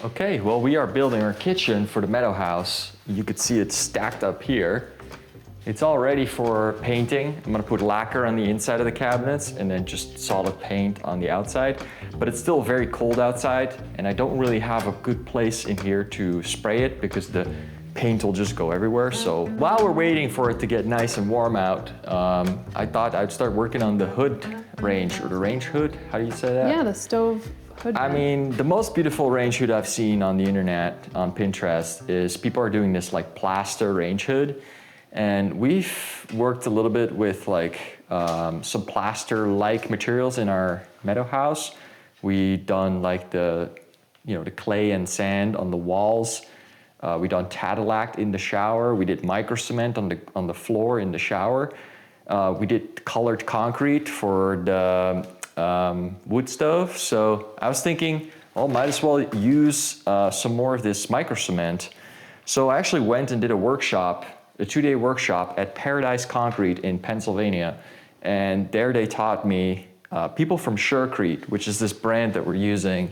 Okay, well, we are building our kitchen for the Meadow House. You could see it stacked up here. It's all ready for painting. I'm gonna put lacquer on the inside of the cabinets and then just solid paint on the outside. But it's still very cold outside and I don't really have a good place in here to spray it because the paint will just go everywhere. So while we're waiting for it to get nice and warm out, I thought I'd start working on the hood range, or the range hood. How do you say that? Yeah, the stove hood. I mean, the most beautiful range hood I've seen on the internet, on Pinterest, is people are doing this like plaster range hood. And we've worked a little bit with like some plaster-like materials in our Meadow House. We done like the clay and sand on the walls. We done Tadillac in the shower. We did microcement on the floor in the shower. We did colored concrete for the wood stove. So I was thinking, oh, might as well use some more of this microcement. So I actually went and did a workshop, a 2-day workshop at Paradise Concrete in Pennsylvania. And there they taught me, people from Surecrete, which is this brand that we're using,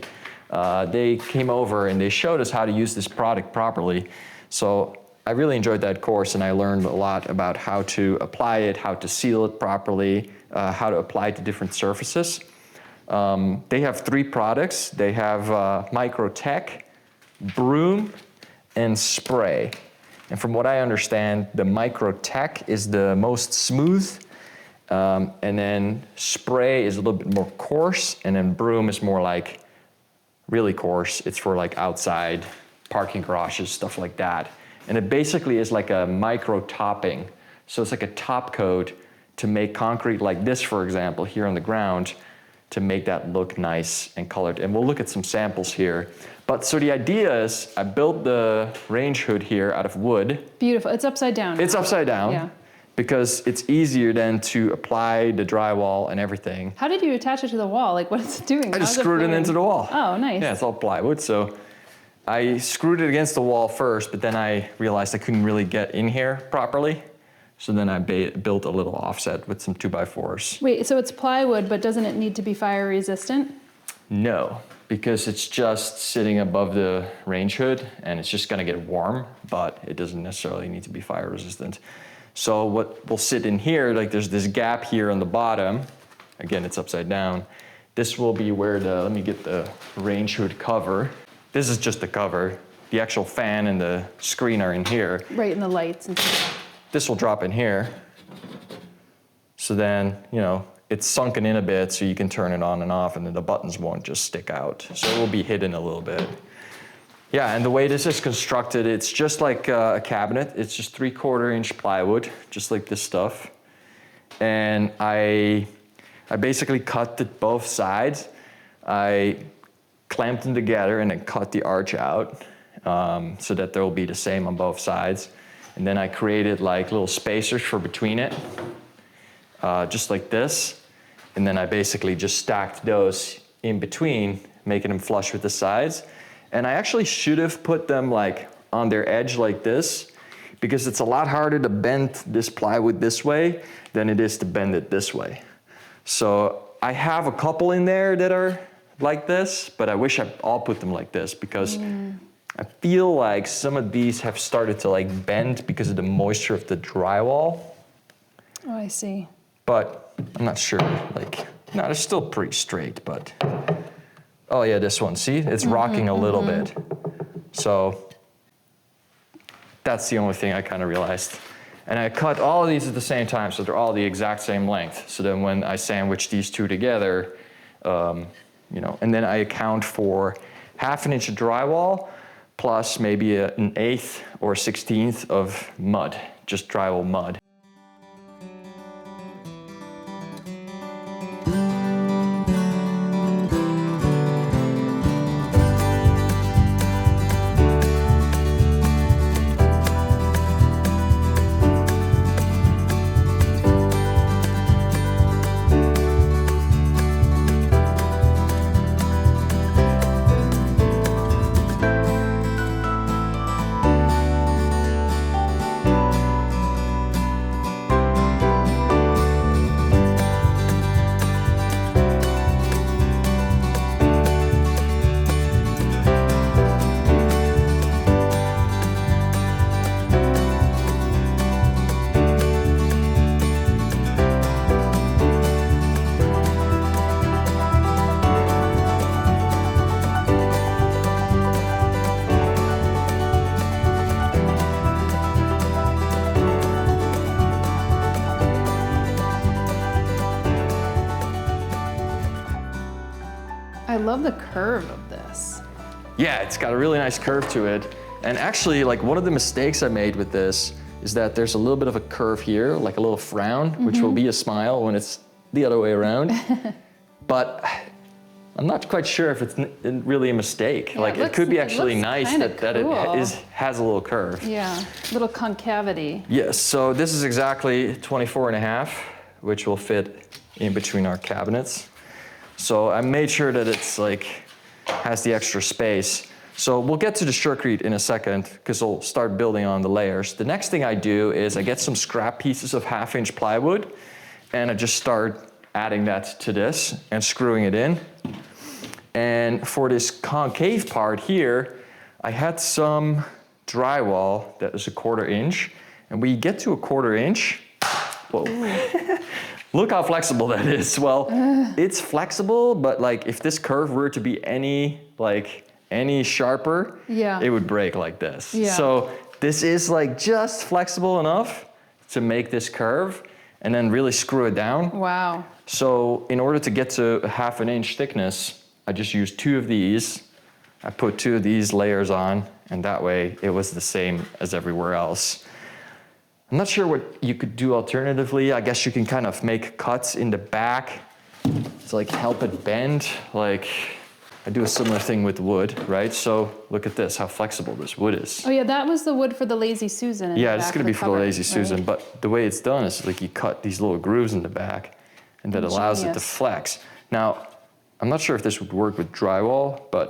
they came over and they showed us how to use this product properly. So I really enjoyed that course and I learned a lot about how to apply it, how to seal it properly, how to apply it to different surfaces. They have 3 products. They have MICROTech, Broom, and Spray. And from what I understand, the MICROTech is the most smooth, and then Spray is a little bit more coarse, and then Broom is more like really coarse. It's for like outside parking garages, stuff like that. And it basically is like a micro topping. So it's like a top coat to make concrete like this, for example, here on the ground, to make that look nice and colored. And we'll look at some samples here. But so the idea is I built the range hood here out of wood. Beautiful, it's upside down. It's upside down. Yeah. Because it's easier then to apply the drywall and everything. How did you attach it to the wall? Like, what is it doing? I just screwed it into the wall. Oh, nice. Yeah, it's all plywood. So I screwed it against the wall first, but then I realized I couldn't really get in here properly. So then I built a little offset with some 2x4s. Wait, so it's plywood, but doesn't it need to be fire resistant? No, because it's just sitting above the range hood and it's just gonna get warm, but it doesn't necessarily need to be fire resistant. So what will sit in here, like there's this gap here on the bottom. Again, it's upside down. This will be where let me get the range hood cover. This is just the cover. The actual fan and the screen are in here. Right, and the lights and stuff. This will drop in here. So then, it's sunken in a bit so you can turn it on and off and then the buttons won't just stick out. So it will be hidden a little bit. Yeah, and the way this is constructed, it's just like a cabinet. It's just 3/4 inch plywood, just like this stuff. And I basically cut both sides. I clamped them together and then cut the arch out so that there will be the same on both sides. And then I created like little spacers for between it, just like this. And then I basically just stacked those in between, making them flush with the sides. And I actually should have put them like on their edge like this, because it's a lot harder to bend this plywood this way than it is to bend it this way. So I have a couple in there that are like this, but I wish I all put them like this because I feel like some of these have started to like bend because of the moisture of the drywall. Oh, I see. But I'm not sure, like, no, they're still pretty straight, but, oh yeah, this one, see? It's rocking a little bit. So that's the only thing I kind of realized. And I cut all of these at the same time, so they're all the exact same length. So then when I sandwich these two together, and then I account for 1/2 inch of drywall, plus maybe an 1/8 or 1/16 of mud, just drywall mud. love the curve of this. Yeah, it's got a really nice curve to it. And actually, like one of the mistakes I made with this is that there's a little bit of a curve here, like a little frown, which will be a smile when it's the other way around. But I'm not quite sure if it's really a mistake. Yeah, like it could be actually nice kinda that cool. it has a little curve. Yeah, little concavity. Yes, so this is exactly 24.5, which will fit in between our cabinets. So I made sure that it's like, has the extra space. So we'll get to the shotcrete in a second because we'll start building on the layers. The next thing I do is I get some scrap pieces of 1/2-inch plywood and I just start adding that to this and screwing it in. And for this concave part here, I had some drywall that is 1/4 inch. And when you get to 1/4 inch, whoa. Look how flexible that is. Well, it's flexible, but like if this curve were to be any sharper, it would break like this. Yeah. So this is like just flexible enough to make this curve and then really screw it down. Wow. So in order to get to 1/2 inch thickness, I just used 2 of these. I put 2 of these layers on, and that way it was the same as everywhere else. I'm not sure what you could do alternatively. I guess you can kind of make cuts in the back to like help it bend. Like I do a similar thing with wood, right? So look at this, how flexible this wood is. Oh yeah, that was the wood for the Lazy Susan. Yeah, it's gonna be for the Lazy Susan, right? but the way it's done is like you cut these little grooves in the back and that allows it to flex. Now, I'm not sure if this would work with drywall, but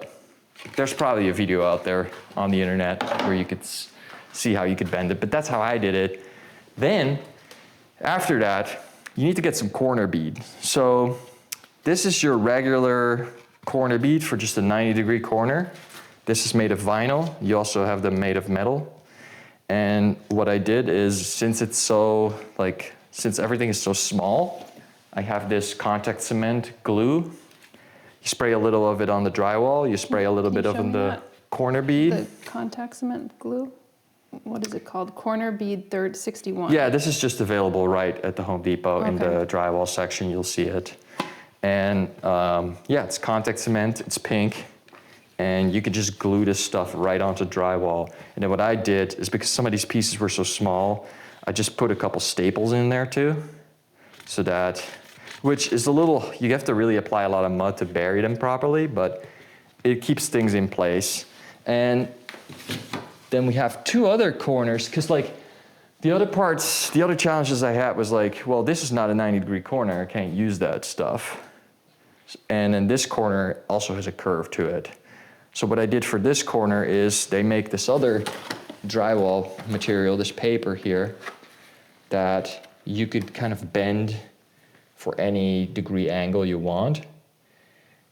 there's probably a video out there on the internet where you could see how you could bend it, but that's how I did it. Then, after that, you need to get some corner bead. So this is your regular corner bead for just a 90-degree corner. This is made of vinyl. You also have them made of metal. And what I did is, since everything is so small, I have this contact cement glue. You spray a little of it on the drywall. You spray a little bit of it on the corner bead. The contact cement glue? What is it called? Corner bead 61. Yeah, this is just available right at the Home Depot in the drywall section. You'll see it. And yeah, it's contact cement. It's pink. And you could just glue this stuff right onto drywall. And then what I did is, because some of these pieces were so small, I just put a couple staples in there too. So that, which is a little, you have to really apply a lot of mud to bury them properly, but it keeps things in place. And then we have 2 other corners, because like the other challenges I had was like, well, this is not a 90-degree corner. I can't use that stuff. And then this corner also has a curve to it. So what I did for this corner is they make this other drywall material, this paper here, that you could kind of bend for any degree angle you want.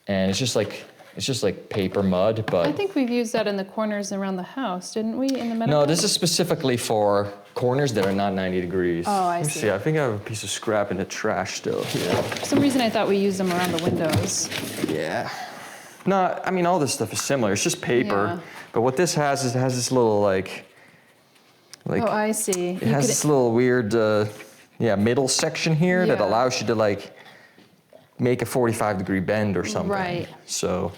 And it's just like paper mud, but... I think we've used that in the corners around the house, didn't we, in the Meadow No, House? this is specifically for corners that are not 90 degrees. Oh, I Let me see. I think I have a piece of scrap in the trash still here. For some reason, I thought we used them around the windows. Yeah. No, I mean, all this stuff is similar. It's just paper. Yeah. But what this has is, it has this little like Oh, I see. it has this little weird, middle section here that Yeah. allows you to like make a 45-degree bend or something. Right. So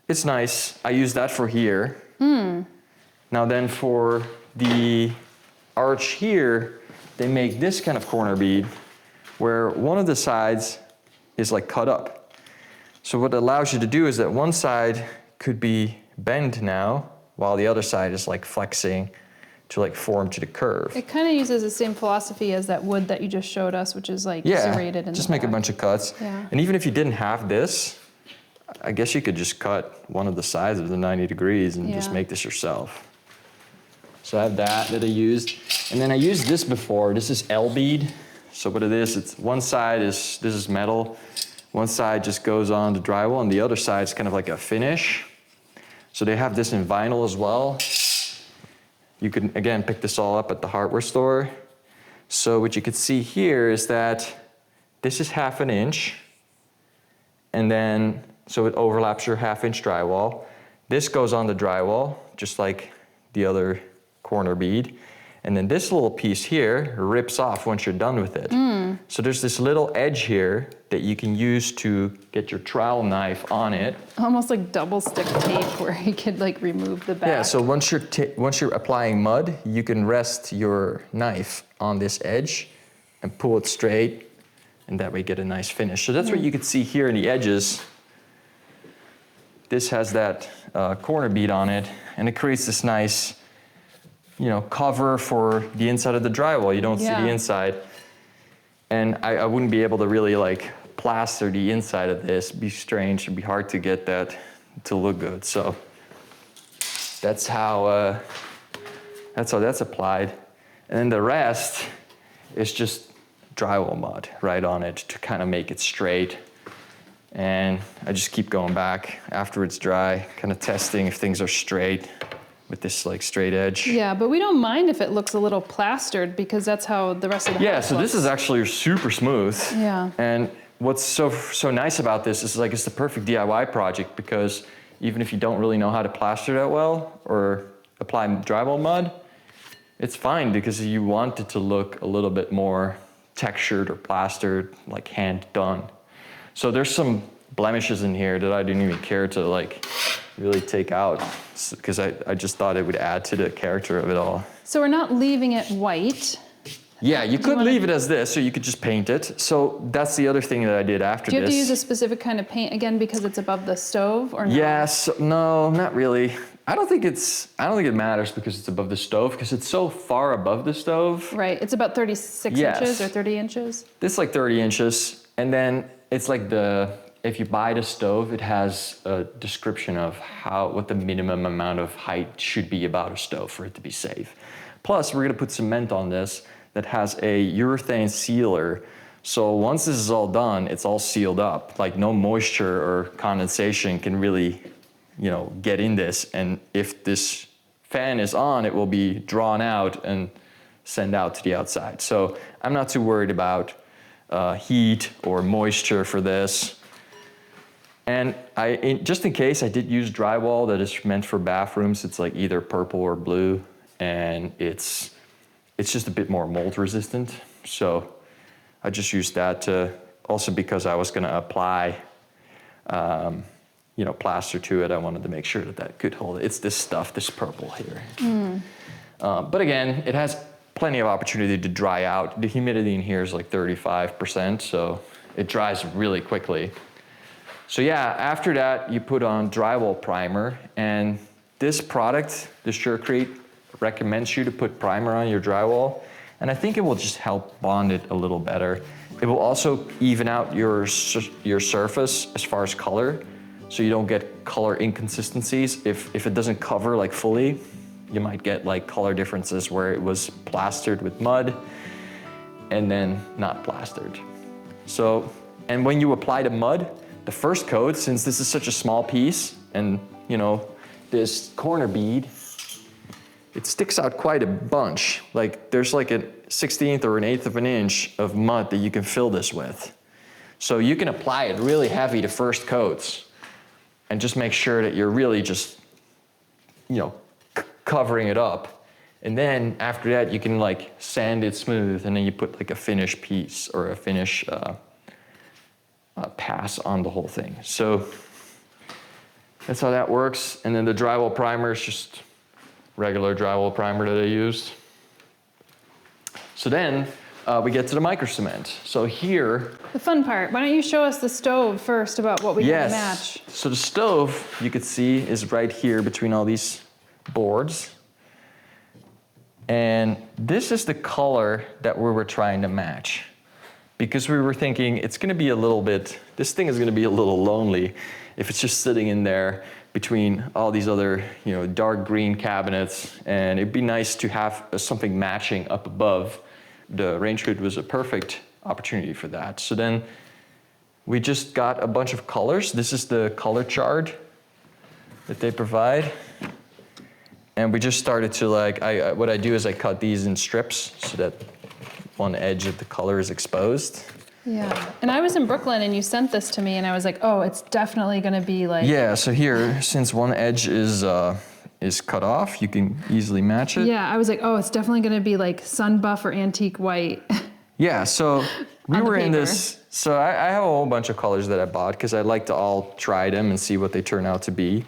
it's nice. I use that for here. Now then for the arch here, they make this kind of corner bead where one of the sides is like cut up. So what it allows you to do is that one side could be bent now while the other side is like flexing to like form to the curve. It kind of uses the same philosophy as that wood that you just showed us, which is like serrated in just the make a back. bunch of cuts. Yeah. And even if you didn't have this, I guess you could just cut one of the sides of the 90 degrees and just Yeah. make this yourself. So I have that I used. And then I used this before. This is L bead. So what it is, it's one side is, this is metal. One side just goes on to drywall and the other side is kind of like a finish. So they have this in vinyl as well. You can, again, pick this all up at the hardware store. So what you can see here is that this is 1/2 inch. And then, so it overlaps your 1/2 inch drywall. This goes on the drywall, just like the other corner bead. And then this little piece here rips off once you're done with it. So there's this little edge here that you can use to get your trowel knife on it. Almost like double stick tape where you could like remove the back. Yeah, so once you're applying mud, you can rest your knife on this edge and pull it straight, and that way get a nice finish. So that's what you can see here in the edges. This has that corner bead on it, and it creates this nice, cover for the inside of the drywall. You don't see the inside. And I wouldn't be able to really like plaster the inside of this. It'd be strange, it'd be hard to get that to look good. So that's how that's applied. And then the rest is just drywall mud right on it to kind of make it straight. And I just keep going back after it's dry, kind of testing if things are straight with this like straight edge. Yeah, but we don't mind if it looks a little plastered because that's how the rest of the house so looks. this is actually super smooth. Yeah. And what's so nice about this is like it's the perfect DIY project because even if you don't really know how to plaster that well or apply drywall mud, it's fine because you want it to look a little bit more textured or plastered, like hand done. So there's some blemishes in here that I didn't even care to like really take out because I just thought it would add to the character of it all. So we're not leaving it white. Yeah, you could leave it as this, or you could just paint it. So that's the other thing that I did after this. Do you have to use a specific kind of paint again because it's above the stove, or no? Yes, no, not really. I don't think it matters because it's above the stove because it's so far above the stove. Right, it's about 36 inches or 30 inches. This is like 30 inches, and then it's like if you buy the stove, it has a description of what the minimum amount of height should be about a stove for it to be safe. Plus, we're gonna put cement on this that has a urethane sealer. So once this is all done, it's all sealed up. Like no moisture or condensation can really, get in this. And if this fan is on, it will be drawn out and sent out to the outside. So I'm not too worried about heat or moisture for this. And just in case, I did use drywall that is meant for bathrooms. It's like either purple or blue, and it's just a bit more mold resistant. So I just used that also because I was gonna apply, plaster to it. I wanted to make sure that could hold it. It's this stuff, this purple here. But again, it has plenty of opportunity to dry out. The humidity in here is like 35%, so it dries really quickly. So yeah, after that, you put on drywall primer, and this product, the Surecrete, recommends you to put primer on your drywall, and I think it will just help bond it a little better. It will also even out your surface as far as color, so you don't get color inconsistencies. If it doesn't cover like fully, you might get like color differences where it was plastered with mud and then not plastered. So, and when you apply the mud, the first coat, since this is such a small piece and this corner bead, it sticks out quite a bunch. Like there's like a 1/16 or an 1/8 of an inch of mud that you can fill this with. So you can apply it really heavy to first coats and just make sure that you're really just, covering it up. And then after that, you can like sand it smooth, and then you put like a finish piece or a finish pass on the whole thing. So that's how that works. And then the drywall primer is just regular drywall primer that I used. So then we get to the MICROCEMENT. So here, the fun part. Why don't you show us the stove first about what we can match? So the stove, you could see, is right here between all these boards. And this is the color that we were trying to match, because we were thinking it's gonna be this thing is gonna be a little lonely if it's just sitting in there between all these other, dark green cabinets, and it'd be nice to have something matching up above. The range hood was a perfect opportunity for that. So then we just got a bunch of colors. This is the color chart that they provide. And we just started to what I do is I cut these in strips so that one edge of the color is exposed. Yeah, and I was in Brooklyn and you sent this to me and I was like, oh, it's definitely gonna be like... Yeah, so here, since one edge is is cut off. You can easily match it. Yeah, I was like, oh, it's definitely going to be like sun buff or antique white. Yeah, so we On the were in paper. this. So I have a whole bunch of colors that I bought because I like to all try them and see what they turn out to be.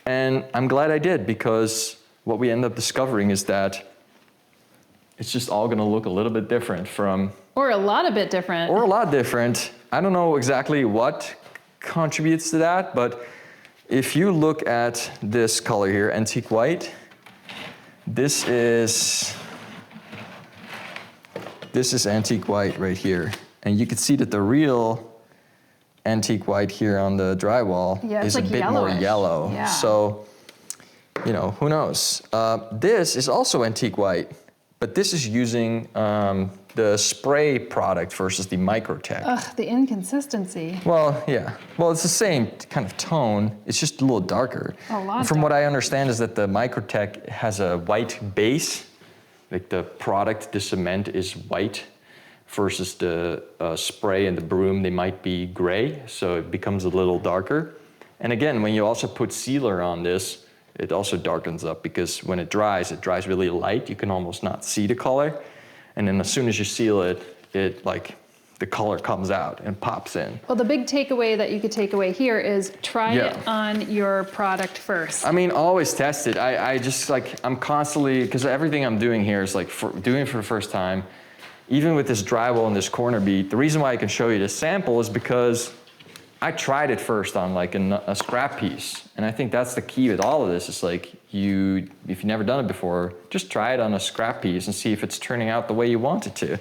And I'm glad I did, because what we end up discovering is that it's just all going to look a little bit different from... Or a lot a bit different. Or a lot different. I don't know exactly what contributes to that, but if you look at this color here, antique white, this is antique white right here. And you can see that the real antique white here on the drywall is a like bit more yellowish. yellow. Yeah. So, you know, who knows? This is also antique white, but this is using the spray product versus the MICROTEC. Ugh, the inconsistency. Well, yeah. Well, it's the same kind of tone. It's just a little darker. A lot And from what I understand is that the MICROTEC has a white base. Like the product, the cement is white, versus the spray and the broom, they might be gray. So it becomes a little darker. And again, when you also put sealer on this, it also darkens up, because when it dries really light. You can almost not see the color. And then as soon as you seal it, the color comes out and pops in. Well, the big takeaway that you could take away here is try Yeah. it on your product first. I mean, always test it. I just I'm constantly, because everything I'm doing here is doing it for the first time. Even with this drywall and this corner bead, the reason why I can show you this sample is because I tried it first on a scrap piece. And I think that's the key with all of this. It's if you've never done it before, just try it on a scrap piece and see if it's turning out the way you want it to.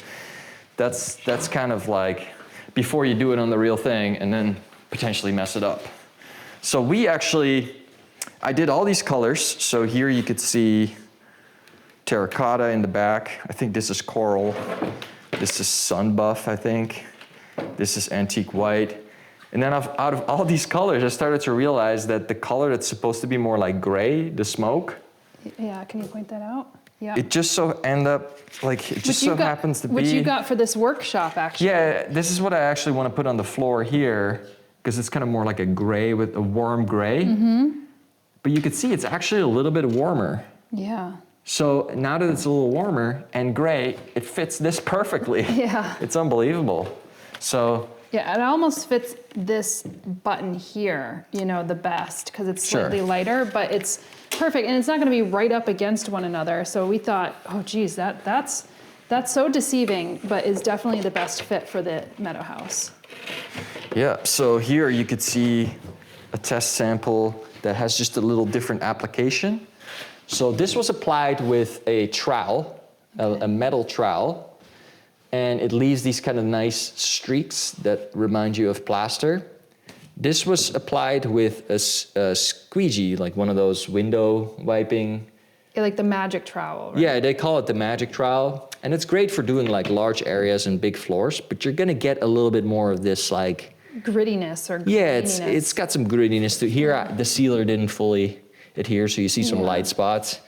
That's kind of like before you do it on the real thing and then potentially mess it up. So I did all these colors. So here you could see terracotta in the back. I think this is coral. This is sun buff, I think. This is antique white. And then out of all these colors, I started to realize that the color that's supposed to be more like gray, the smoke, Yeah, can you point that out? Yeah. it just so happens to be. Which you got for this workshop, actually. Yeah, this is what I actually want to put on the floor here, because it's kind of more like a gray with a warm gray. Mm-hmm. But you can see it's actually a little bit warmer. Yeah. So now that it's a little warmer and gray, it fits this perfectly. Yeah. It's unbelievable. So Yeah, it almost fits this button here, the best, because it's slightly lighter, but it's perfect. And it's not going to be right up against one another. So we thought, oh, geez, that's so deceiving, but is definitely the best fit for the Meadow House. yeah, so here you could see a test sample that has just a little different application. So this was applied with a trowel, a metal trowel. And it leaves these kind of nice streaks that remind you of plaster. This was applied with a squeegee, like one of those window wiping. Yeah, like the magic trowel, right? Yeah, they call it the magic trowel. And it's great for doing large areas and big floors, but you're gonna get a little bit more of this Grittiness or yeah, graininess. it's got some grittiness to here. The sealer didn't fully adhere, so you see some light spots.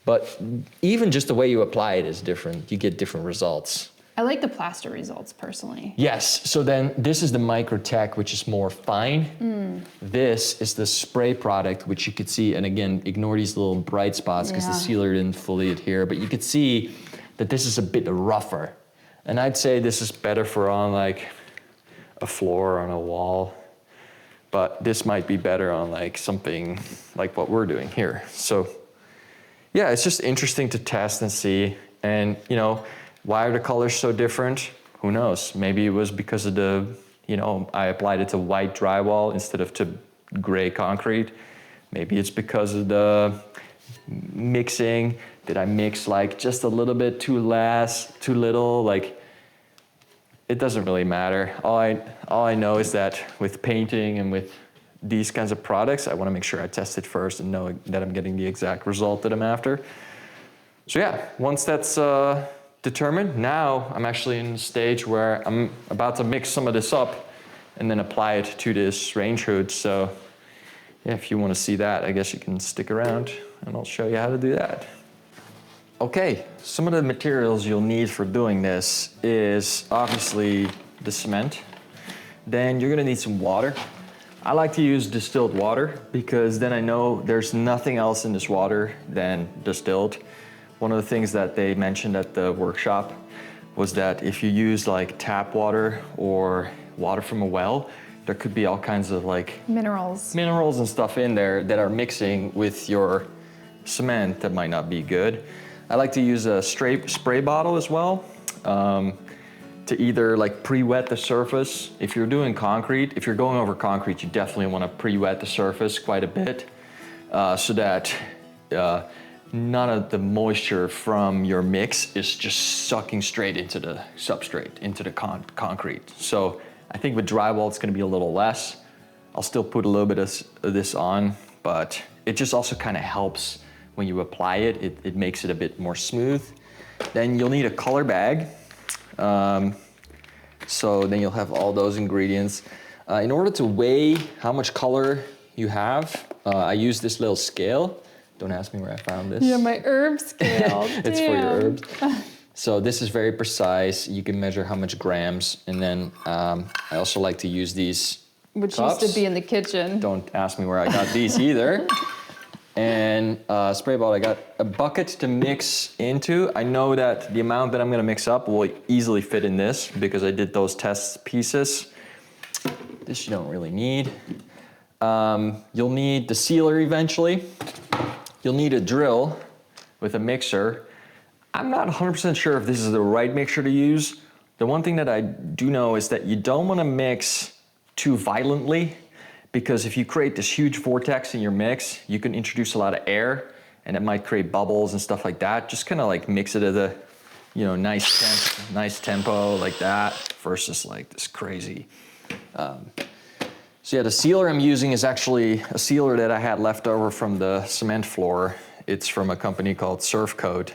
But even just the way you apply it is different. You get different results. I like the plaster results personally. Yes, so then this is the MICROTEC, which is more fine. This is the spray product, which you could see, and again, ignore these little bright spots because the sealer didn't fully adhere, but you could see that this is a bit rougher. And I'd say this is better for on a floor or on a wall, but this might be better on something like what we're doing here. So yeah, it's just interesting to test and see, and why are the colors so different? Who knows? Maybe it was because of I applied it to white drywall instead of to gray concrete. Maybe it's because of the mixing. Did I mix just a little bit too little? It doesn't really matter. All I know is that with painting and with these kinds of products, I want to make sure I test it first and know that I'm getting the exact result that I'm after. So yeah, once that's determined, now I'm actually in the stage where I'm about to mix some of this up and then apply it to this range hood. So yeah, if you want to see that, I guess you can stick around and I'll show you how to do that. Okay, some of the materials you'll need for doing this is obviously the cement. Then you're gonna need some water. I like to use distilled water because then I know there's nothing else in this water than distilled. One of the things that they mentioned at the workshop was that if you use like tap water or water from a well, there could be all kinds of like minerals and stuff in there that are mixing with your cement that might not be good. I like to use a spray bottle as well. To either like pre-wet the surface. If you're doing concrete, if you're going over concrete, you definitely want to pre-wet the surface quite a bit so that none of the moisture from your mix is just sucking straight into the substrate, into the concrete. So I think with drywall, it's going to be a little less. I'll still put a little bit of this on, but it just also kind of helps when you apply it. It makes it a bit more smooth. Then you'll need a color bag. So then you'll have all those ingredients. In order to weigh how much color you have, I use this little scale. Don't ask me where I found this. Yeah, my herb scale. It's for your herbs. So this is very precise. You can measure how much grams. And then I also like to use these Which cups. used to be in the kitchen. Don't ask me where I got these either. And spray bottle, I got a bucket to mix into. I know that the amount that I'm gonna mix up will easily fit in this because I did those test pieces. This you don't really need. You'll need the sealer eventually. You'll need a drill with a mixer. I'm not 100% sure if this is the right mixer to use. The one thing that I do know is that you don't wanna mix too violently, because if you create this huge vortex in your mix, you can introduce a lot of air and it might create bubbles and stuff like that. Just kind of like mix it at a, nice tempo like that versus like this crazy. So yeah, the sealer I'm using is actually a sealer that I had left over from the cement floor. It's from a company called Surf Coat.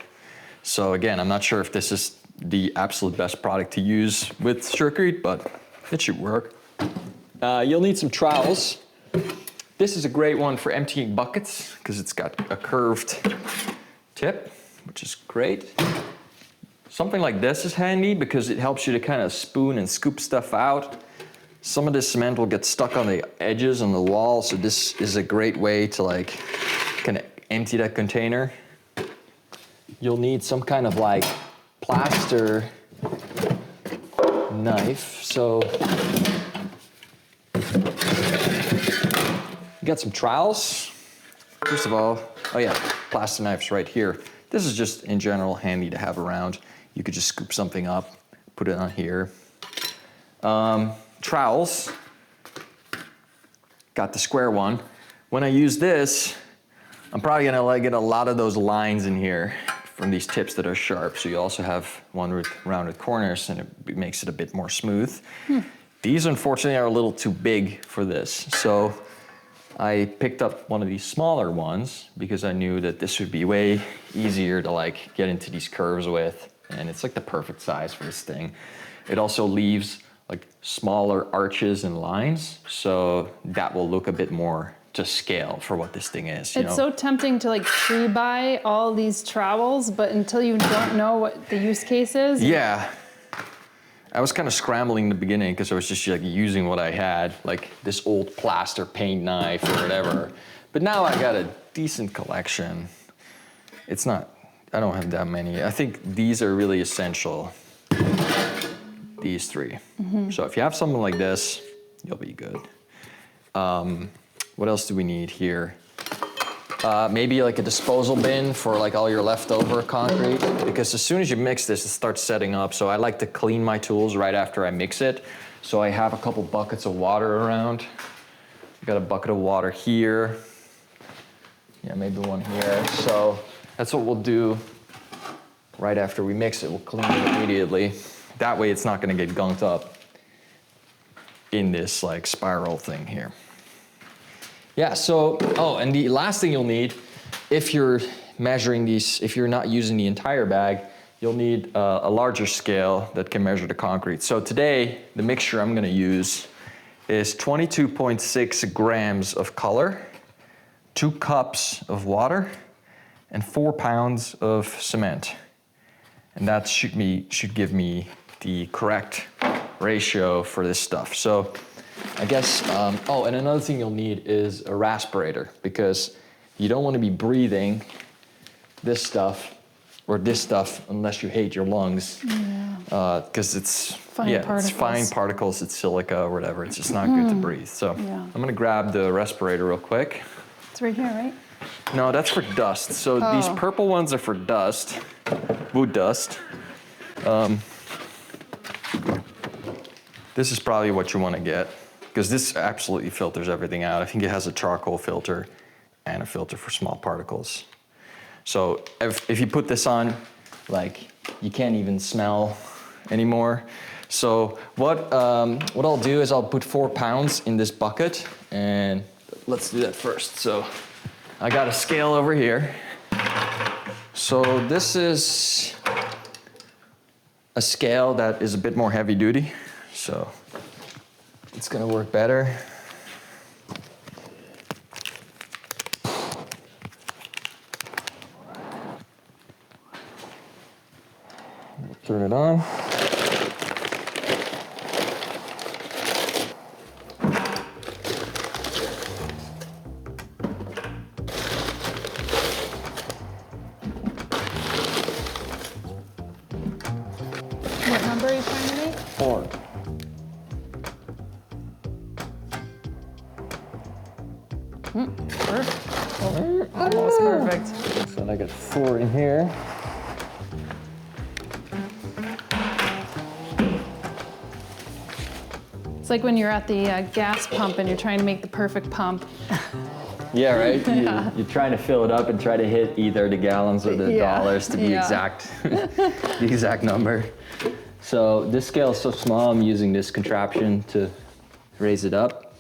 So again, I'm not sure if this is the absolute best product to use with Surecrete, but it should work. You'll need some trowels. This is a great one for emptying buckets because it's got a curved tip, which is great. Something like this is handy because it helps you to kind of spoon and scoop stuff out. Some of this cement will get stuck on the edges on the wall, so this is a great way to like kind of empty that container. You'll need some kind of like plaster knife. So you got some trowels. First of all, oh yeah, plaster knife's right here. This is just in general handy to have around. You could just scoop something up, put it on here. Trowels, got the square one. When I use this, I'm probably gonna get a lot of those lines in here from these tips that are sharp. So you also have one with rounded corners and it makes it a bit more smooth. These unfortunately are a little too big for this. So I picked up one of these smaller ones because I knew that this would be way easier to like get into these curves with. And it's like the perfect size for this thing. It also leaves like smaller arches and lines. So that will look a bit more to scale for what this thing is. It's so tempting to like pre-buy all these trowels, but until you don't know what the use case is. Yeah. I was kind of scrambling in the beginning because I was just like using what I had, like this old plaster paint knife or whatever. But now I got a decent collection. It's not, I don't have that many. I think these are really essential. These three. So if you have something like this, you'll be good. What else do we need here? Maybe like a disposal bin for like all your leftover concrete, because as soon as you mix this, it starts setting up. So I like to clean my tools right after I mix it. So I have a couple buckets of water around. I got a bucket of water here. Yeah, maybe one here. So that's what we'll do right after we mix it. We'll clean it immediately. That way it's not gonna get gunked up in this like spiral thing here. Yeah, so, oh, and the last thing you'll need, if you're measuring these, if you're not using the entire bag, you'll need a larger scale that can measure the concrete. So today, the mixture I'm gonna use is 22.6 grams of color, 2 cups of water, and 4 pounds of cement. And that should give me the correct ratio for this stuff. So I guess, oh, and another thing you'll need is a respirator, because you don't want to be breathing this stuff or this stuff unless you hate your lungs, because it's particles. It's fine particles, it's silica or whatever. It's just not good to breathe. So I'm gonna grab the respirator real quick. It's right here, right? No, that's for dust. So these purple ones are for dust, wood dust. This is probably what you want to get, because this absolutely filters everything out. I think it has a charcoal filter and a filter for small particles. So if you put this on, like, you can't even smell anymore. So what I'll do is I'll put 4 pounds in this bucket, and let's do that first. So I got a scale over here. So this is a scale that is a bit more heavy duty, so it's gonna work better. Turn it on. What number are you trying to make? 4. Perfect. Oh, almost perfect. So I got 4 in here. It's like when you're at the gas pump and you're trying to make the perfect pump. Yeah, right? You're trying to fill it up and try to hit either the gallons or the dollars to be exact, the exact number. So this scale is so small, I'm using this contraption to raise it up,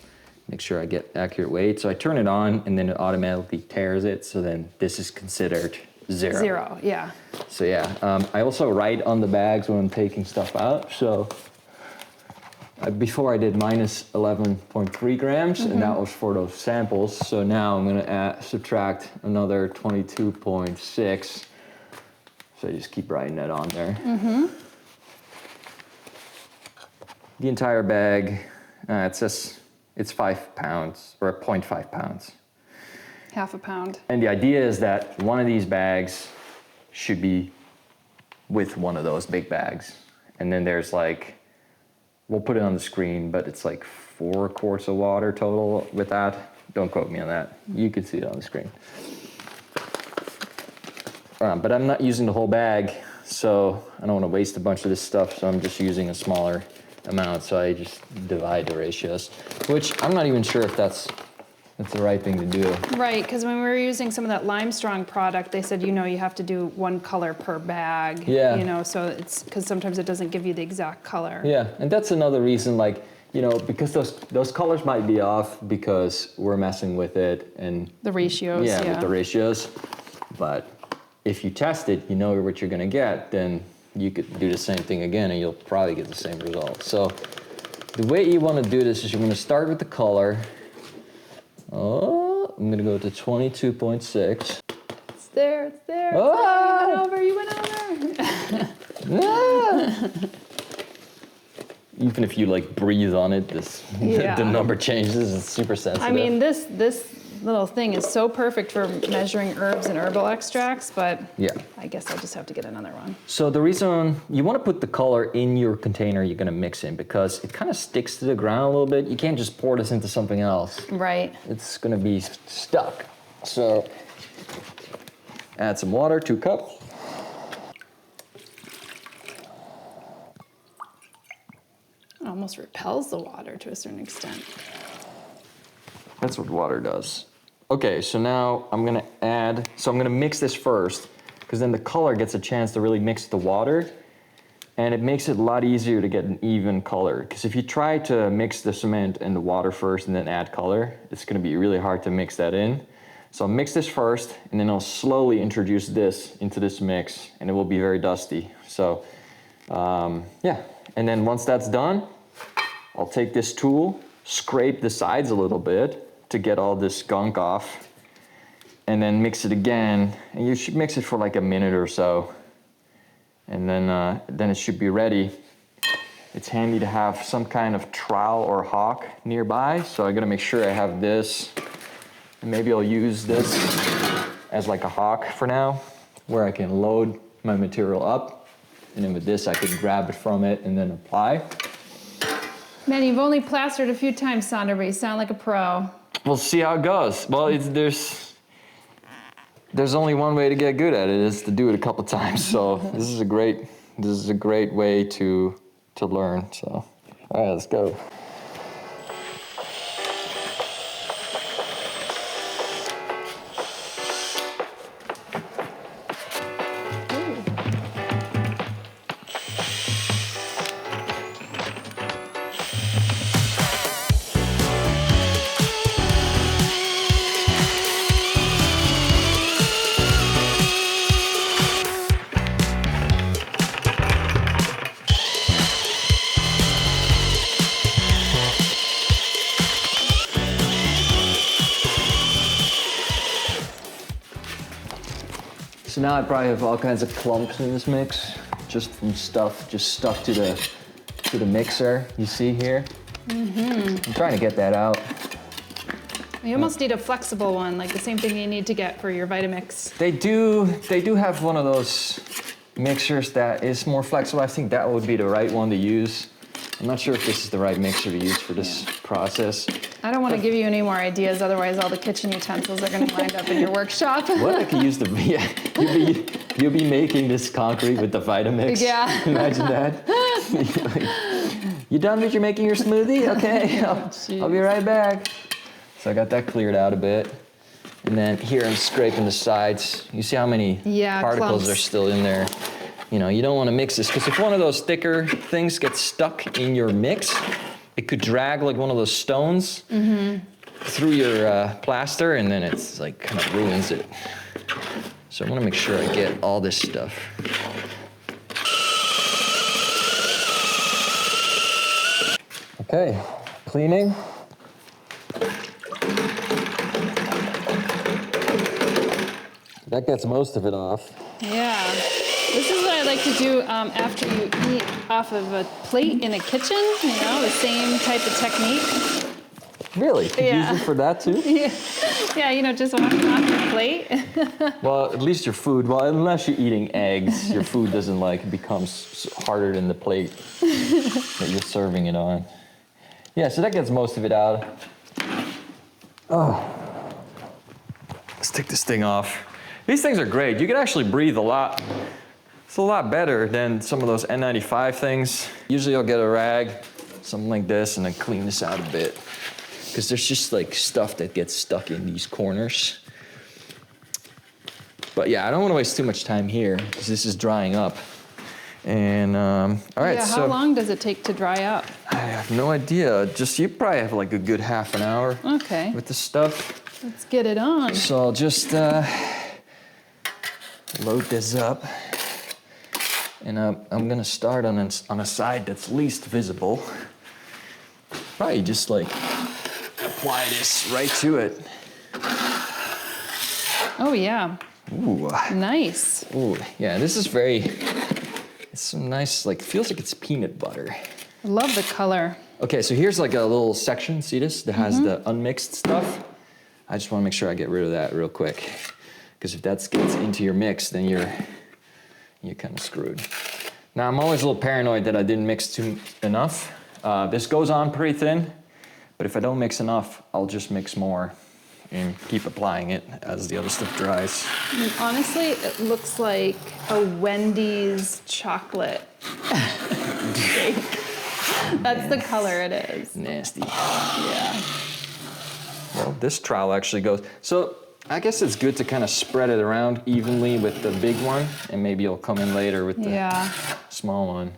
make sure I get accurate weight. So I turn it on and then it automatically tears it. So then this is considered 0. 0, yeah. So yeah, I also write on the bags when I'm taking stuff out. So before I did minus 11.3 grams, and that was for those samples. So now I'm gonna subtract another 22.6. So I just keep writing that on there. The entire bag, it says it's 5 pounds, or 0.5 pounds. Half a pound. And the idea is that one of these bags should be with one of those big bags. And then there's like, we'll put it on the screen, but it's like 4 quarts of water total with that. Don't quote me on that. You can see it on the screen. But I'm not using the whole bag, so I don't want to waste a bunch of this stuff, so I'm just using a smaller amount, so I just divide the ratios, which I'm not even sure if that's the right thing to do. Right, because when we were using some of that Limestrong product, they said, you have to do 1 color per bag. Yeah. So it's because sometimes it doesn't give you the exact color. Yeah, and that's another reason, like, because those colors might be off because we're messing with it and The ratios, yeah, with the ratios. But if you test it, you know what you're gonna get, then you could do the same thing again and you'll probably get the same result. So the way you wanna do this is you're gonna start with the color. Oh, I'm gonna go to 22.6. It's there, it's there. Ah! You went over. Ah! Even if you like breathe on it, the number changes. It's super sensitive. I mean, this little thing is so perfect for measuring herbs and herbal extracts, but yeah. I guess I'll just have to get another one. So the reason you want to put the color in your container you're going to mix in, because it kind of sticks to the ground a little bit. You can't just pour this into something else. Right. It's going to be stuck. So add some water, 2 cups. It almost repels the water to a certain extent. That's what water does. Okay, so now I'm gonna mix this first, because then the color gets a chance to really mix the water, and it makes it a lot easier to get an even color. Because if you try to mix the cement and the water first and then add color, it's gonna be really hard to mix that in. So I'll mix this first, and then I'll slowly introduce this into this mix, and it will be very dusty. So, yeah. And then once that's done, I'll take this tool, scrape the sides a little bit to get all this gunk off, and then mix it again. And you should mix it for like a minute or so. And then it should be ready. it's handy to have some kind of trowel or hawk nearby. So I gotta make sure I have this. And maybe I'll use this as like a hawk for now, where I can load my material up. And then with this, I can grab it from it and then apply. Man, you've only plastered a few times, Sander, but you sound like a pro. We'll see how it goes. Well, there's only one way to get good at it, is to do it a couple times. So this is a great way to learn. So, all right, let's go. So now I probably have all kinds of clumps in this mix, just from stuff just stuck to the mixer. You see here? I'm trying to get that out. You almost need a flexible one, like the same thing you need to get for your Vitamix. They do have one of those mixers that is more flexible. I think that would be the right one to use. I'm not sure if this is the right mixer to use for this process. I don't want to give you any more ideas, otherwise all the kitchen utensils are going to wind up in your workshop. What I could use you'll be making this concrete with the Vitamix. Yeah. Imagine that. You done with making your smoothie? Okay, I'll be right back. So I got that cleared out a bit. And then here I'm scraping the sides. You see how many particles clumps are still in there. You know, you don't want to mix this, because if one of those thicker things gets stuck in your mix, it could drag like one of those stones through your plaster, and then it's like kind of ruins it. So I want to make sure I get all this stuff. Okay, cleaning. That gets most of it off. Yeah. This is what I like to do after you eat off of a plate in a kitchen, you know, the same type of technique. Really? Yeah. Use it for that too? Yeah, you know, just washing off your plate. Well, at least your food, well, unless you're eating eggs, your food doesn't becomes harder than the plate that you're serving it on. Yeah, so that gets most of it out. Oh. Let's take this thing off. These things are great. You can actually breathe a lot. It's a lot better than some of those N95 things. Usually I'll get a rag, something like this, and then clean this out a bit. Because there's just like stuff that gets stuck in these corners. But yeah, I don't want to waste too much time here, because this is drying up. And all right, yeah, how long does it take to dry up? I have no idea. You probably have like a good half an hour with the stuff. Let's get it on. So I'll just load this up. And I'm gonna start on a side that's least visible. Probably just like apply this right to it. Oh yeah. Ooh. Nice. Ooh, yeah, this is it's some nice, feels like it's peanut butter. I love the color. Okay, so here's like a little section, see this? That has the unmixed stuff. I just wanna make sure I get rid of that real quick. Because if that gets into your mix, then you're kind of screwed. Now, I'm always a little paranoid that I didn't mix enough. This goes on pretty thin, but if I don't mix enough, I'll just mix more and keep applying it as the other stuff dries. I mean, honestly, it looks like a Wendy's chocolate cake. That's the color it is. Nasty. Yeah. Well, this trowel actually goes. So I guess it's good to kind of spread it around evenly with the big one, and maybe it'll come in later with the small one.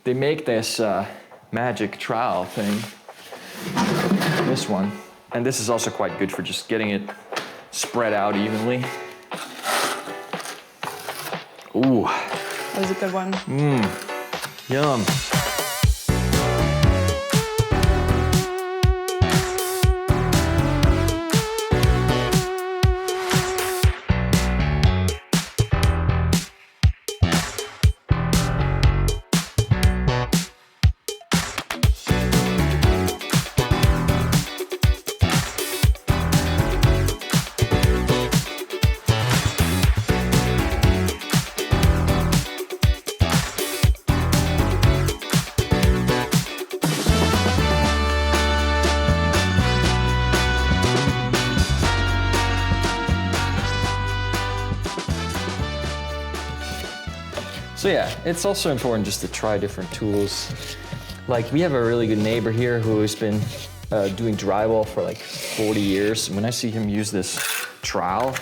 They make this magic trowel thing, this one, and this is also quite good for just getting it spread out evenly. Ooh. That was a good one. Yum. So yeah, it's also important just to try different tools. Like we have a really good neighbor here who has been doing drywall for like 40 years. When I see him use this trowel,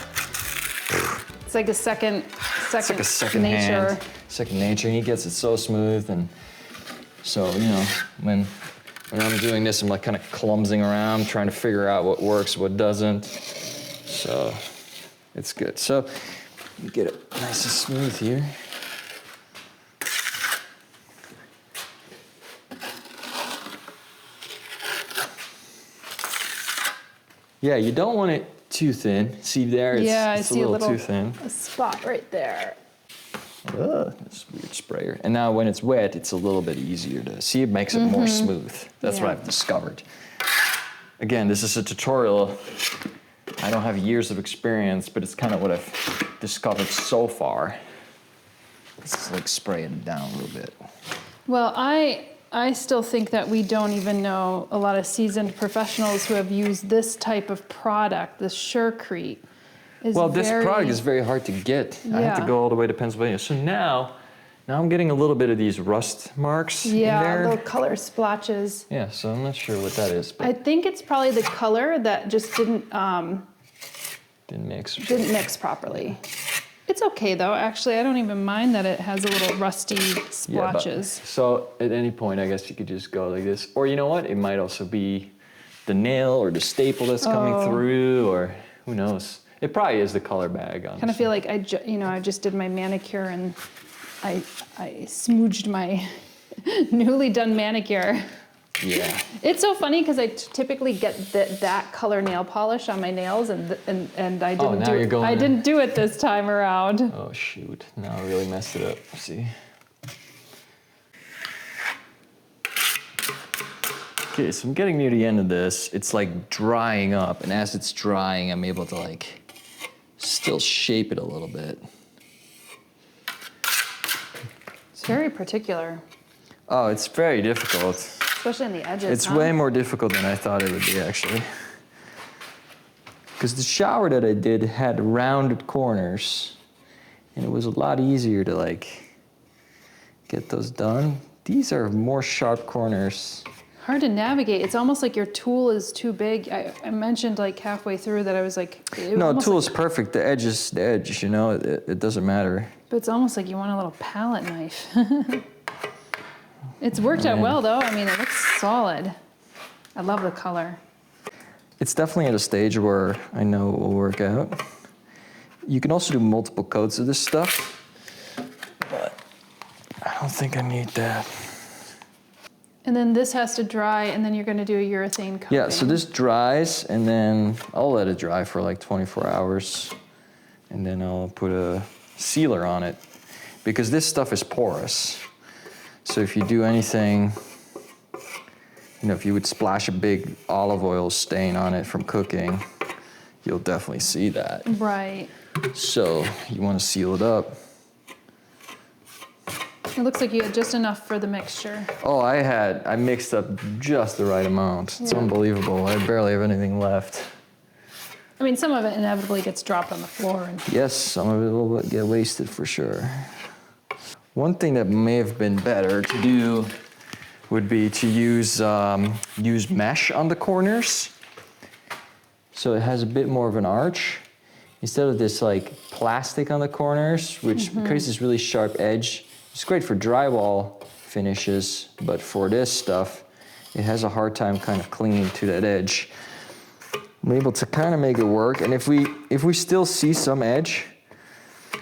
it's like a second it's like a second nature. Second nature. He gets it so smooth, and so you know when I'm doing this, I'm like kind of clumsing around, trying to figure out what works, what doesn't. So it's good. So you get it nice and smooth here. Yeah, you don't want it too thin. See there? It's a little too thin. A spot right there. That's a weird sprayer. And now when it's wet, it's a little bit easier to see. It makes it more smooth. That's what I've discovered. Again, this is a tutorial. I don't have years of experience, but it's kind of what I've discovered so far. Let's like spray it down a little bit. Well, I still think that we don't even know a lot of seasoned professionals who have used this type of product, this Surecrete. Well, this product is very hard to get. I have to go all the way to Pennsylvania. So now I'm getting a little bit of these rust marks in there. Little color splotches. Yeah, so I'm not sure what that is. But I think it's probably the color that just didn't mix properly. It's okay though, actually. I don't even mind that it has a little rusty splotches. Yeah, so at any point, I guess you could just go like this. Or you know what? It might also be the nail or the staple that's coming through, or who knows. It probably is the color bag, honestly. Kind of feel like I just did my manicure and I smooched my newly done manicure. Yeah. It's so funny because I typically get that color nail polish on my nails, and I didn't do it this time around. Oh shoot! Now I really messed it up. See. Okay, so I'm getting near the end of this. It's like drying up, and as it's drying, I'm able to like still shape it a little bit. It's very particular. Oh, it's very difficult. Especially on the edges. It's way more difficult than I thought it would be, actually. Because the shower that I did had rounded corners, and it was a lot easier to like get those done. These are more sharp corners. Hard to navigate. It's almost like your tool is too big. I mentioned like halfway through that I was like... No, the tool is perfect. The edge is the edge, you know? It doesn't matter. But it's almost like you want a little palette knife. It's worked out well though. I mean, it looks solid. I love the color. It's definitely at a stage where I know it will work out. You can also do multiple coats of this stuff, but I don't think I need that. And then this has to dry, and then you're going to do a urethane coating. Yeah, so this dries, and then I'll let it dry for like 24 hours, and then I'll put a sealer on it, because this stuff is porous. So if you do anything, you know, if you would splash a big olive oil stain on it from cooking, you'll definitely see that. Right. So you want to seal it up. It looks like you had just enough for the mixture. Oh, I mixed up just the right amount. It's unbelievable. I barely have anything left. I mean, some of it inevitably gets dropped on the floor. And... Yes, some of it will get wasted for sure. One thing that may have been better to do would be to use mesh on the corners. So it has a bit more of an arch. Instead of this like plastic on the corners, which creates this really sharp edge. It's great for drywall finishes, but for this stuff, it has a hard time kind of clinging to that edge. I'm able to kind of make it work. And if we still see some edge,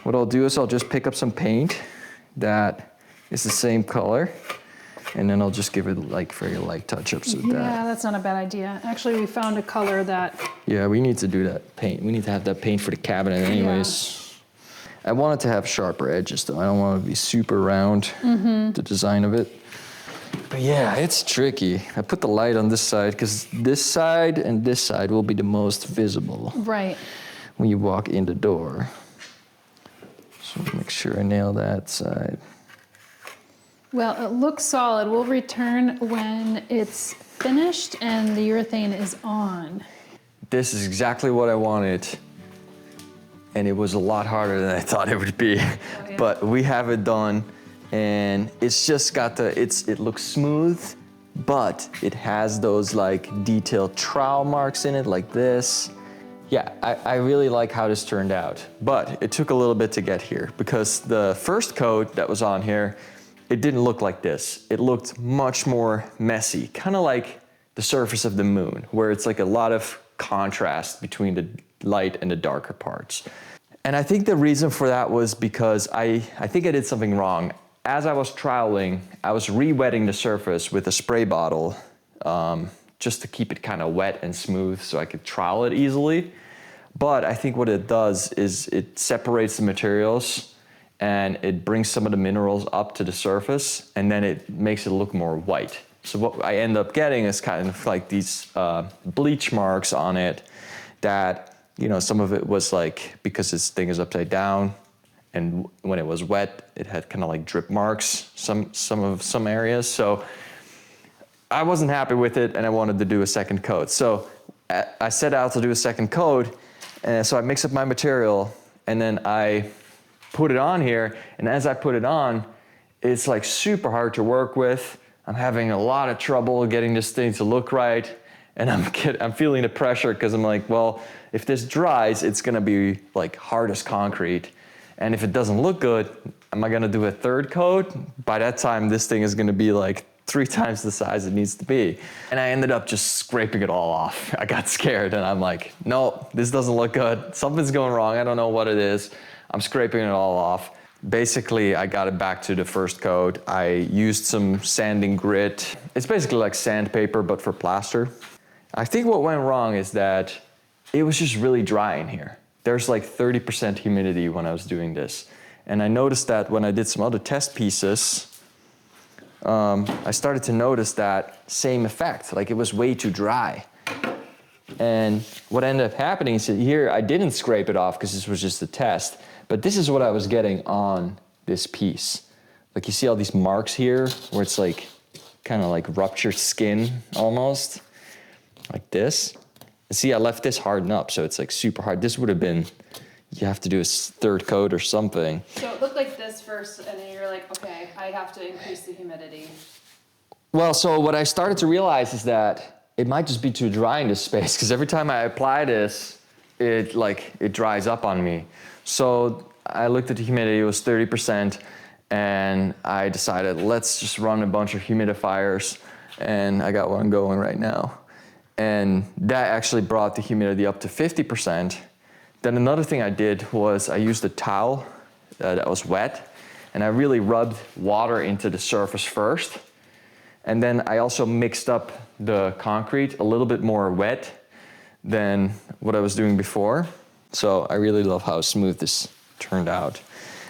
what I'll do is I'll just pick up some paint that is the same color, and then I'll just give it like very light touch-ups with that. Yeah, that's not a bad idea. Actually, we found a color that... Yeah, we need to do that paint. We need to have that paint for the cabinet anyways. Yeah. I want it to have sharper edges though. I don't want it to be super round, the design of it. But yeah, it's tricky. I put the light on this side because this side and this side will be the most visible. Right. When you walk in the door. So make sure I nail that side. Well, it looks solid. We'll return when it's finished and the urethane is on. This is exactly what I wanted. and it was a lot harder than I thought it would be. But we have it done, and it's just got it looks smooth, but it has those like detailed trowel marks in it like this. Yeah, I really like how this turned out, but it took a little bit to get here because the first coat that was on here, it didn't look like this. It looked much more messy, kind of like the surface of the moon, where it's like a lot of contrast between the light and the darker parts. And I think the reason for that was because I think I did something wrong. As I was troweling, I was re-wetting the surface with a spray bottle, just to keep it kind of wet and smooth so I could trowel it easily. But I think what it does is it separates the materials and it brings some of the minerals up to the surface, and then it makes it look more white. So what I end up getting is kind of like these bleach marks on it that, you know, some of it was like, because this thing is upside down, and when it was wet, it had kind of like drip marks, some areas. So I wasn't happy with it, and I wanted to do a second coat. So I set out to do a second coat, and so I mix up my material, and then I put it on here, and as I put it on, it's like super hard to work with. I'm having a lot of trouble getting this thing to look right, and I'm feeling the pressure because I'm like, well, if this dries, it's gonna be like hard as concrete, and if it doesn't look good, am I gonna do a third coat? By that time, this thing is gonna be like 3 times the size it needs to be. And I ended up just scraping it all off. I got scared, and I'm like, no, this doesn't look good. Something's going wrong, I don't know what it is. I'm scraping it all off. Basically, I got it back to the first coat. I used some sanding grit. It's basically like sandpaper, but for plaster. I think what went wrong is that it was just really dry in here. There's like 30% humidity when I was doing this. And I noticed that when I did some other test pieces, I started to notice that same effect, like it was way too dry. And what ended up happening is that here I didn't scrape it off because this was just a test, but this is what I was getting on this piece. Like you see all these marks here where it's like kind of like ruptured skin almost, like this. And see, I left this harden up, so it's like super hard. This would have been, you have to do a third coat or something. So it looked like this first, and then you're like, okay, I have to increase the humidity. Well, so what I started to realize is that it might just be too dry in this space, because every time I apply this, it dries up on me. So I looked at the humidity, it was 30%, and I decided, let's just run a bunch of humidifiers, and I got one going right now. And that actually brought the humidity up to 50%. Then another thing I did was I used a towel that was wet, and I really rubbed water into the surface first. And then I also mixed up the concrete a little bit more wet than what I was doing before. So I really love how smooth this turned out.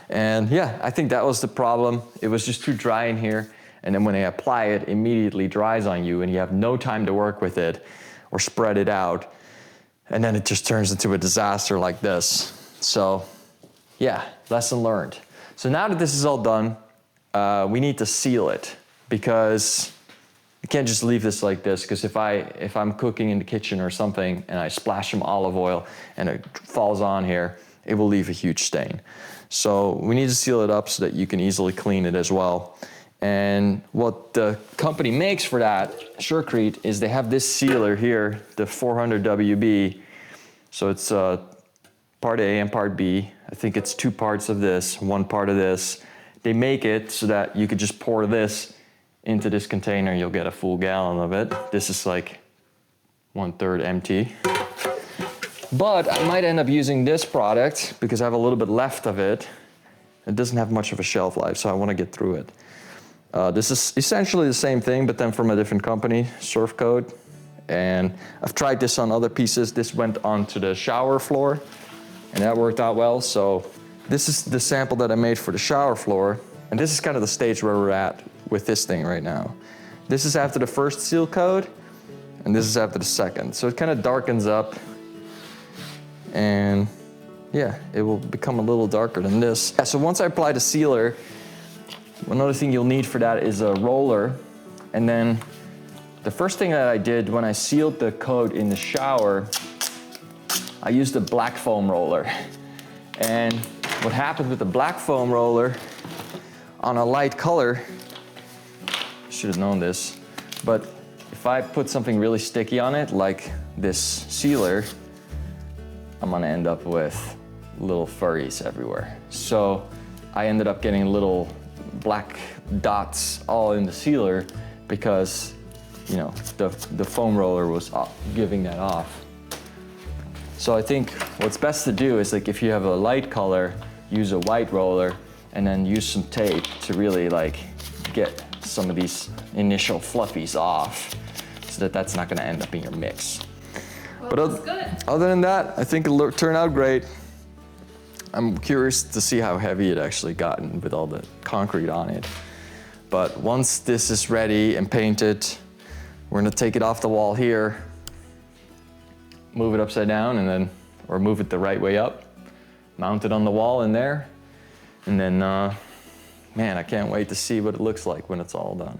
And yeah, I think that was the problem. It was just too dry in here. And then when I apply it, it immediately dries on you, and you have no time to work with it or spread it out. And then it just turns into a disaster like this. So yeah, lesson learned. So now that this is all done, we need to seal it, because you can't just leave this like this, because if I'm cooking in the kitchen or something and I splash some olive oil and it falls on here, it will leave a huge stain. So we need to seal it up so that you can easily clean it as well. And what the company makes for that, Surecrete, is they have this sealer here, the 400 WB. So it's part A and part B. I think it's 2 parts of this, 1 part of this. They make it so that you could just pour this into this container, you'll get a full gallon of it. This is like 1/3 empty. But I might end up using this product because I have a little bit left of it. It doesn't have much of a shelf life, so I want to get through it. This is essentially the same thing, but then from a different company, Surf Coat. And I've tried this on other pieces. This went onto the shower floor, and that worked out well. So this is the sample that I made for the shower floor. And this is kind of the stage where we're at with this thing right now. This is after the first seal coat, and this is after the second. So it kind of darkens up, and yeah, it will become a little darker than this. Yeah, so once I apply the sealer, another thing you'll need for that is a roller. And then the first thing that I did when I sealed the coat in the shower, I used a black foam roller. And what happened with the black foam roller on a light color, should have known this, but if I put something really sticky on it, like this sealer, I'm gonna end up with little furries everywhere. So I ended up getting little black dots all in the sealer because, you know, the foam roller was giving that off. So I think what's best to do is, like, if you have a light color, use a white roller and then use some tape to really like get some of these initial fluffies off so that that's not gonna end up in your mix. Well, But good. other than that, I think it'll turn out great. I'm curious to see how heavy it actually gotten with all the concrete on it. But once this is ready and painted, we're gonna take it off the wall here, move it upside down, and then, or move it the right way up, mount it on the wall in there, and then, man, I can't wait to see what it looks like when it's all done.